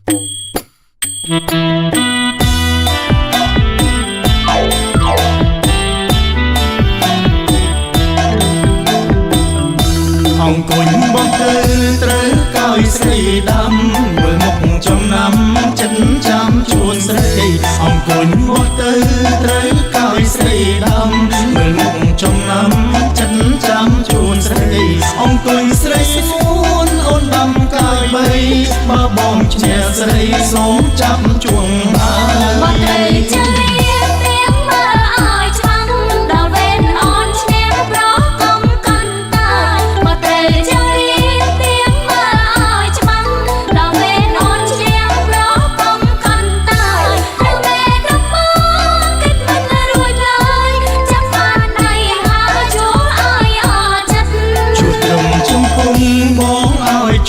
អង្គុញបងទៅត្រូវកោយស្រីដាំមើលមុខចំណាំចិនចាំជួនស្រីអង្គុញបងទៅត្រូវកោយស្រីដាំមើលមុខចំណាំចិនចាំជួនស្រីអង្គុញស្រីសួនអូនដាំកាយបីបើបងឈ្នះស្រីសូមចាប់ជួងបានបងទៅជើ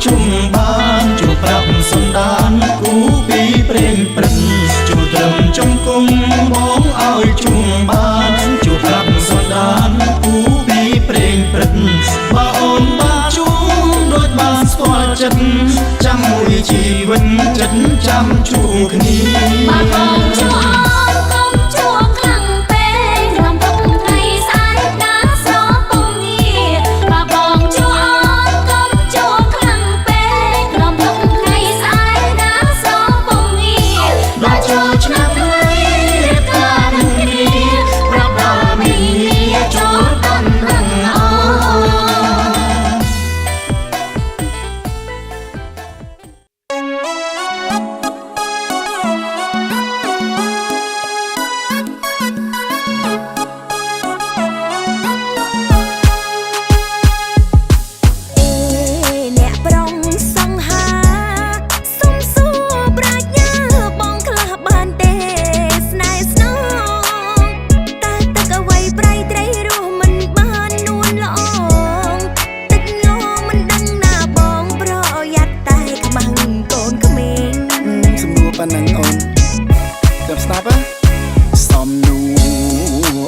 ជុំបានជួបប្រាប់សន្តានគូពីព្រេងព្រឹកជួបត្រឹមជុំគុំបងឲ្យជុំបានជួបប្រាប់សន្តានគូពីព្រេងព្រឹកបើអូនបានជួបដូចបានស្គាល់ចិត្តចាំមួយជីវិតចិត្តចាំជួបគ្នាបើបងជួបសំនួ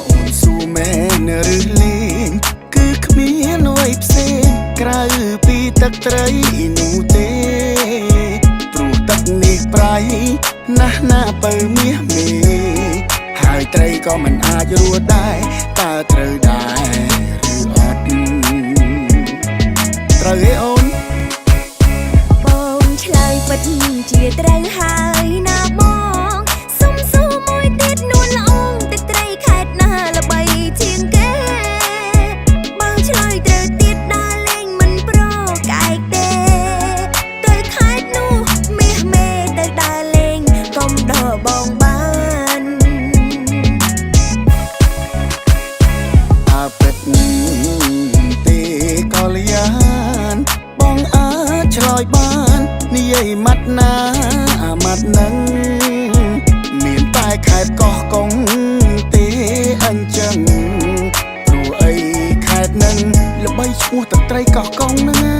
អូនស៊ូមែនឬលេងគឺគ្មានអ្វីផ្សេងក្រៅពីទឹកត្រីនោះទេព្រោះទឹកនេះប្រៃណាស់ណាបើមាសមេហើយត្រីក៏មិនអាចរស់ដែរតើត្រូវដែរឬអត់ត្រូវទេអូនបងឆ្លើយពិតជាត្រូវហើយណាបងបាននិយាយម៉ាត់ណាម៉ាត់នឹងមានតែខេត្តកោះកុងទេអញ្ចឹងព្រោះអីខេត្តនឹងល្បីឈ្មោះទឹកត្រីកោះកុងណា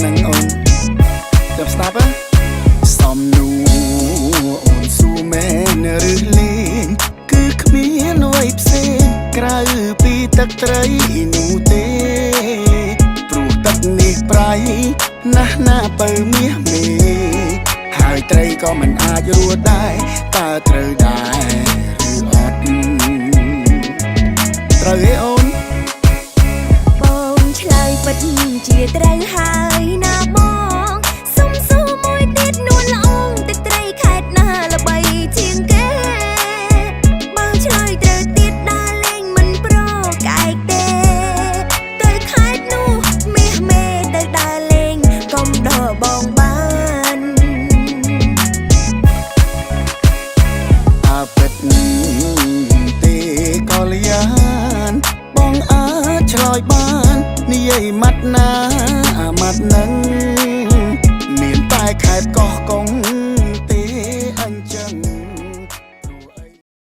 នឹងអូនចាប់ស្ដាប់សំនួអូនស៊ូមែនឬលេងគឺគ្មានអ្វីផ្សេងក្រៅពីទឹកត្រីនោះទេព្រោះទឹកនេះប្រៃណាស់ណាបើមាសមេហើយត្រីក៏មិនអាចរស់ដែរតើត្រូវដែរឬអត់ត្រូវទេអូនបងឆ្លើយពិតជាត្រូវហើយណាបងសុំសួរមួយទៀតនួនល្អងទឹកត្រីខេត្តណាល្បីជាងគេបើឆ្លើយត្រូវទៀតដើរលេងមិនប្រកែកទេទៅខេត្តនោះមាសមេទៅដើរលេងកុំដកបងបាន យាយ